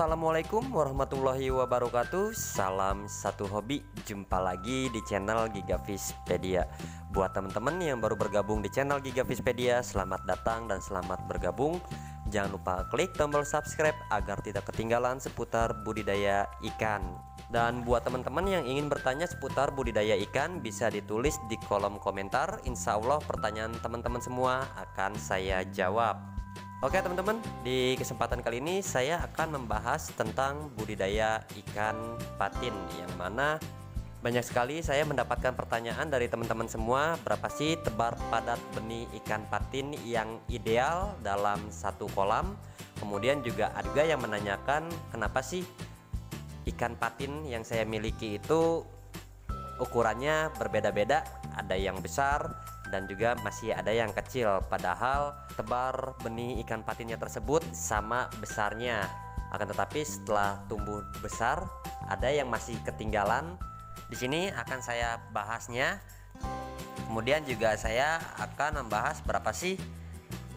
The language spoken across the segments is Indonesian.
Assalamualaikum warahmatullahi wabarakatuh. Salam satu hobi. Jumpa lagi di channel Gigafishpedia. Buat teman-teman yang baru bergabung di channel Gigafishpedia, selamat datang dan selamat bergabung. Jangan lupa klik tombol subscribe agar tidak ketinggalan seputar budidaya ikan. Dan buat teman-teman yang ingin bertanya seputar budidaya ikan, bisa ditulis di kolom komentar. Insya Allah pertanyaan teman-teman semua akan saya jawab. Oke teman-teman, di kesempatan kali ini saya akan membahas tentang budidaya ikan patin, yang mana banyak sekali saya mendapatkan pertanyaan dari teman-teman semua, berapa sih tebar padat benih ikan patin yang ideal dalam satu kolam. Kemudian juga ada yang menanyakan kenapa sih ikan patin yang saya miliki itu ukurannya berbeda-beda, ada yang besar dan juga masih ada yang kecil, padahal tebar benih ikan patinnya tersebut sama besarnya. Akan tetapi setelah tumbuh besar ada yang masih ketinggalan. Di sini akan saya bahasnya. Kemudian juga saya akan membahas berapa sih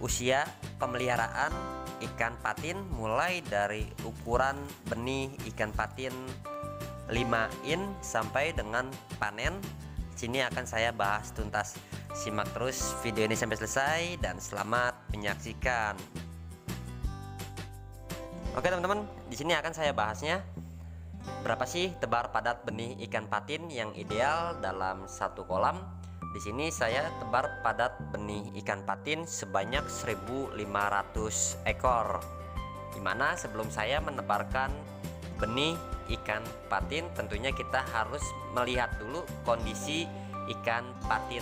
usia pemeliharaan ikan patin mulai dari ukuran benih ikan patin 5 in sampai dengan panen. Di sini akan saya bahas tuntas. Simak terus video ini sampai selesai dan selamat menyaksikan. Oke teman-teman, di sini akan saya bahasnya berapa sih tebar padat benih ikan patin yang ideal dalam satu kolam. Di sini saya tebar padat benih ikan patin sebanyak 1.500 ekor. Dimana sebelum saya menebarkan benih ikan patin, tentunya kita harus melihat dulu kondisi ikan patin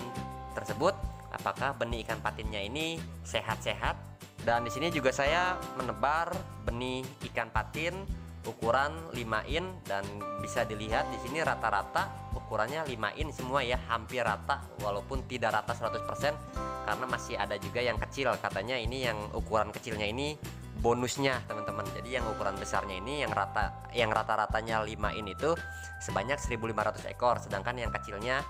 tersebut, apakah benih ikan patinnya ini sehat-sehat. Dan di sini juga saya menebar benih ikan patin ukuran 5 in, dan bisa dilihat di sini rata-rata ukurannya 5 in semua ya, hampir rata, walaupun tidak rata 100% karena masih ada juga yang kecil. Katanya ini yang ukuran kecilnya ini bonusnya teman-teman. Jadi yang ukuran besarnya ini yang rata-ratanya 5 in itu sebanyak 1.500 ekor, sedangkan yang kecilnya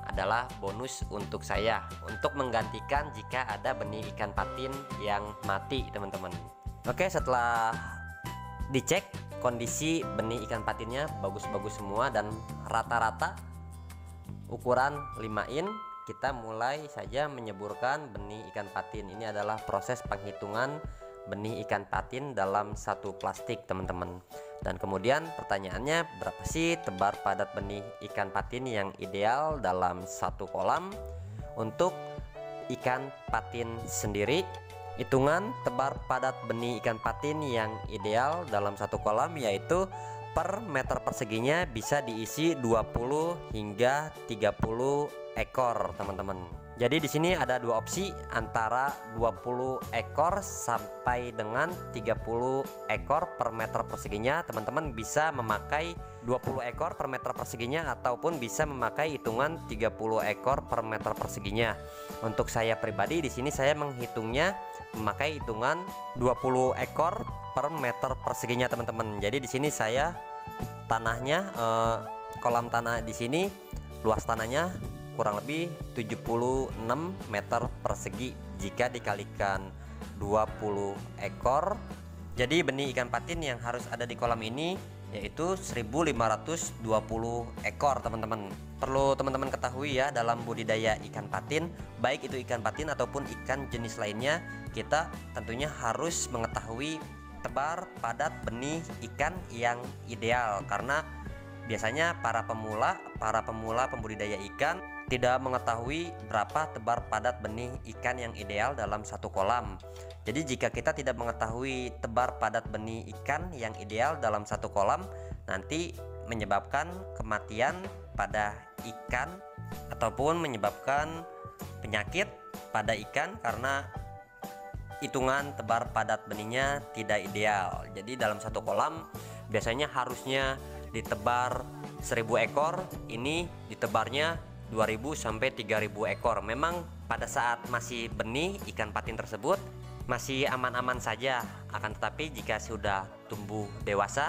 adalah bonus untuk saya untuk menggantikan jika ada benih ikan patin yang mati teman-teman. Oke, setelah dicek kondisi benih ikan patinnya bagus-bagus semua dan rata-rata ukuran 5 in, kita mulai saja menyeburkan benih ikan patin. Ini adalah proses penghitungan benih ikan patin dalam satu plastik teman-teman. Dan kemudian pertanyaannya, berapa sih tebar padat benih ikan patin yang ideal dalam satu kolam? Untuk ikan patin sendiri, hitungan tebar padat benih ikan patin yang ideal dalam satu kolam yaitu per meter perseginya bisa diisi 20 hingga 30 ekor teman-teman. Jadi di sini ada dua opsi, antara 20 ekor sampai dengan 30 ekor per meter perseginya. Teman-teman bisa memakai 20 ekor per meter perseginya ataupun bisa memakai hitungan 30 ekor per meter perseginya. Untuk saya pribadi di sini saya menghitungnya memakai hitungan 20 ekor per meter perseginya teman-teman. Jadi di sini saya tanahnya kolam tanah di sini luas tanahnya kurang lebih 76 meter persegi. Jika dikalikan 20 ekor, jadi benih ikan patin yang harus ada di kolam ini yaitu 1.520 ekor teman-teman. Perlu teman-teman ketahui ya, dalam budidaya ikan patin, baik itu ikan patin ataupun ikan jenis lainnya, kita tentunya harus mengetahui tebar padat benih ikan yang ideal. Karena biasanya para pemula pembudidaya ikan tidak mengetahui berapa tebar padat benih ikan yang ideal dalam satu kolam. Jadi jika kita tidak mengetahui tebar padat benih ikan yang ideal dalam satu kolam, nanti menyebabkan kematian pada ikan ataupun menyebabkan penyakit pada ikan karena hitungan tebar padat benihnya tidak ideal. Jadi dalam satu kolam biasanya harusnya ditebar 1.000 ekor, ini ditebarnya 2.000 sampai 3.000 ekor. Memang pada saat masih benih ikan patin tersebut masih aman-aman saja. Akan tetapi jika sudah tumbuh dewasa,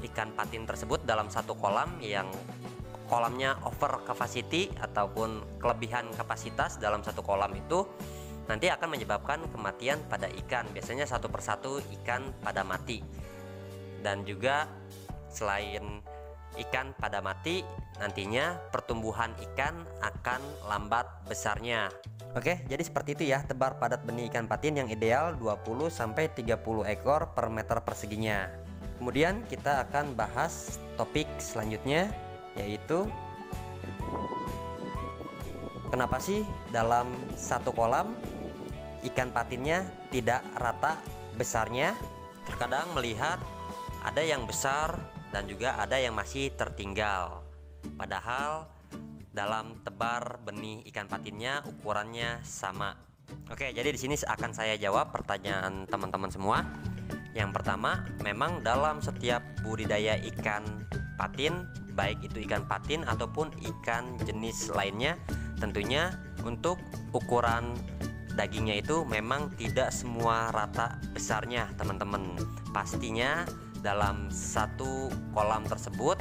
ikan patin tersebut dalam satu kolam yang kolamnya over capacity ataupun kelebihan kapasitas dalam satu kolam itu, nanti akan menyebabkan kematian pada ikan. Biasanya satu persatu ikan pada mati. dan juga selain ikan pada mati, nantinya pertumbuhan ikan akan lambat besarnya. Oke, jadi seperti itu ya tebar padat benih ikan patin yang ideal 20-30 ekor per meter perseginya. Kemudian kita akan bahas topik selanjutnya, yaitu kenapa sih dalam satu kolam ikan patinnya tidak rata besarnya. Terkadang melihat ada yang besar dan juga ada yang masih tertinggal, padahal dalam tebar benih ikan patinnya ukurannya sama. Oke, jadi di sini akan saya jawab pertanyaan teman-teman semua. Yang pertama, memang dalam setiap budidaya ikan patin, baik itu ikan patin ataupun ikan jenis lainnya, tentunya untuk ukuran dagingnya itu memang tidak semua rata besarnya, teman-teman. Pastinya dalam satu kolam tersebut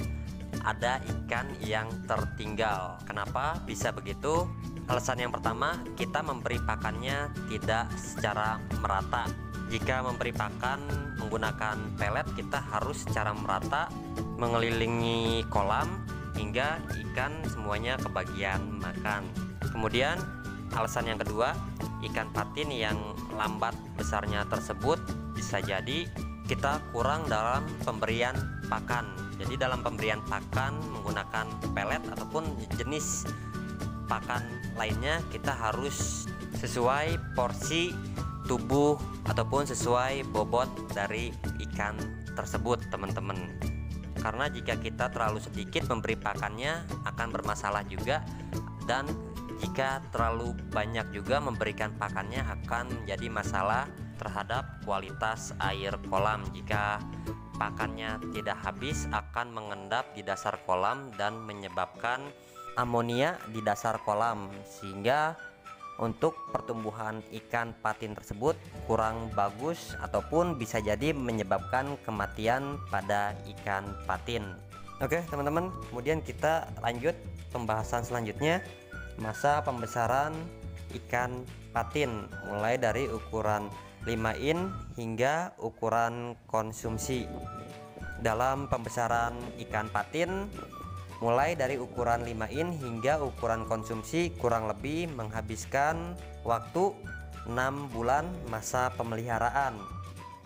ada ikan yang tertinggal. Kenapa bisa begitu? Alasan yang pertama, kita memberi pakannya tidak secara merata. Jika memberi pakan menggunakan pelet, kita harus secara merata mengelilingi kolam hingga ikan semuanya kebagian makan. Kemudian alasan yang kedua, ikan patin yang lambat besarnya tersebut bisa jadi kita kurang dalam pemberian pakan. Jadi dalam pemberian pakan menggunakan pelet ataupun jenis pakan lainnya, kita harus sesuai porsi tubuh ataupun sesuai bobot dari ikan tersebut, teman-teman. Karena jika kita terlalu sedikit memberi pakannya akan bermasalah juga, dan jika terlalu banyak juga memberikan pakannya akan menjadi masalah terhadap kualitas air kolam. Jika pakannya tidak habis akan mengendap di dasar kolam dan menyebabkan amonia di dasar kolam, sehingga untuk pertumbuhan ikan patin tersebut kurang bagus ataupun bisa jadi menyebabkan kematian pada ikan patin. Oke teman-teman, kemudian kita lanjut pembahasan selanjutnya, masa pembesaran ikan patin mulai dari ukuran 5 in hingga ukuran konsumsi. Dalam pembesaran ikan patin mulai dari ukuran 5 in hingga ukuran konsumsi kurang lebih menghabiskan waktu 6 bulan masa pemeliharaan.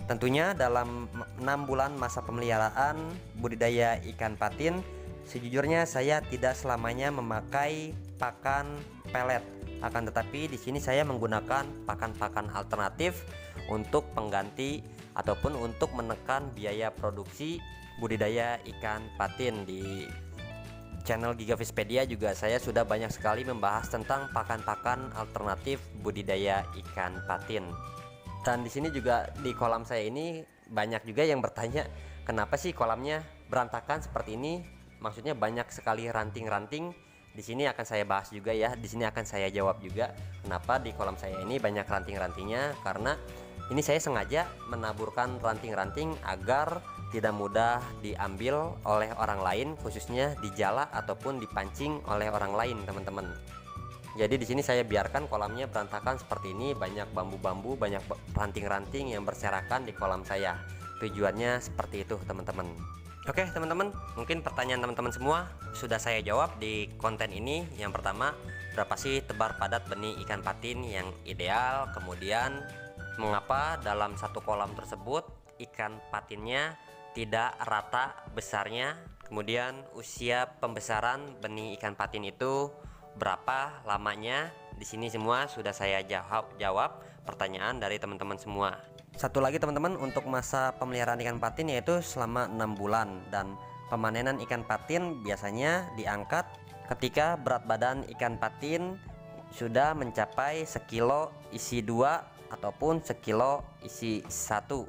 Tentunya dalam 6 bulan masa pemeliharaan budidaya ikan patin, sejujurnya saya tidak selamanya memakai pakan pelet. Akan tetapi di sini saya menggunakan pakan-pakan alternatif untuk pengganti ataupun untuk menekan biaya produksi budidaya ikan patin. Di channel Gigafishpedia juga saya sudah banyak sekali membahas tentang pakan-pakan alternatif budidaya ikan patin. Dan di sini juga di kolam saya ini banyak juga yang bertanya, kenapa sih kolamnya berantakan seperti ini? Maksudnya banyak sekali ranting-ranting. Di sini akan saya bahas juga ya. Di sini akan saya jawab juga kenapa di kolam saya ini banyak ranting-rantingnya. Karena ini saya sengaja menaburkan ranting-ranting agar tidak mudah diambil oleh orang lain, khususnya dijala ataupun dipancing oleh orang lain, teman-teman. Jadi di sini saya biarkan kolamnya berantakan seperti ini, banyak bambu-bambu, banyak ranting-ranting yang berserakan di kolam saya. Tujuannya seperti itu, teman-teman. Oke teman-teman, mungkin pertanyaan teman-teman semua sudah saya jawab di konten ini. Yang pertama, berapa sih tebar padat benih ikan patin yang ideal? Kemudian, mengapa dalam satu kolam tersebut ikan patinnya tidak rata besarnya? Kemudian, usia pembesaran benih ikan patin itu berapa lamanya? Di sini semua sudah saya jawab pertanyaan dari teman-teman semua. Satu lagi teman-teman, untuk masa pemeliharaan ikan patin yaitu selama 6 bulan, dan pemanenan ikan patin biasanya diangkat ketika berat badan ikan patin sudah mencapai sekilo isi 2 ataupun sekilo isi 1.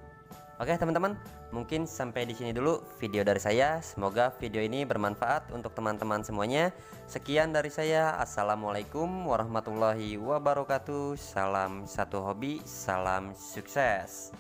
Oke teman-teman, mungkin sampai di sini dulu video dari saya. Semoga video ini bermanfaat untuk teman-teman semuanya. Sekian dari saya. Assalamualaikum warahmatullahi wabarakatuh. Salam satu hobi, salam sukses.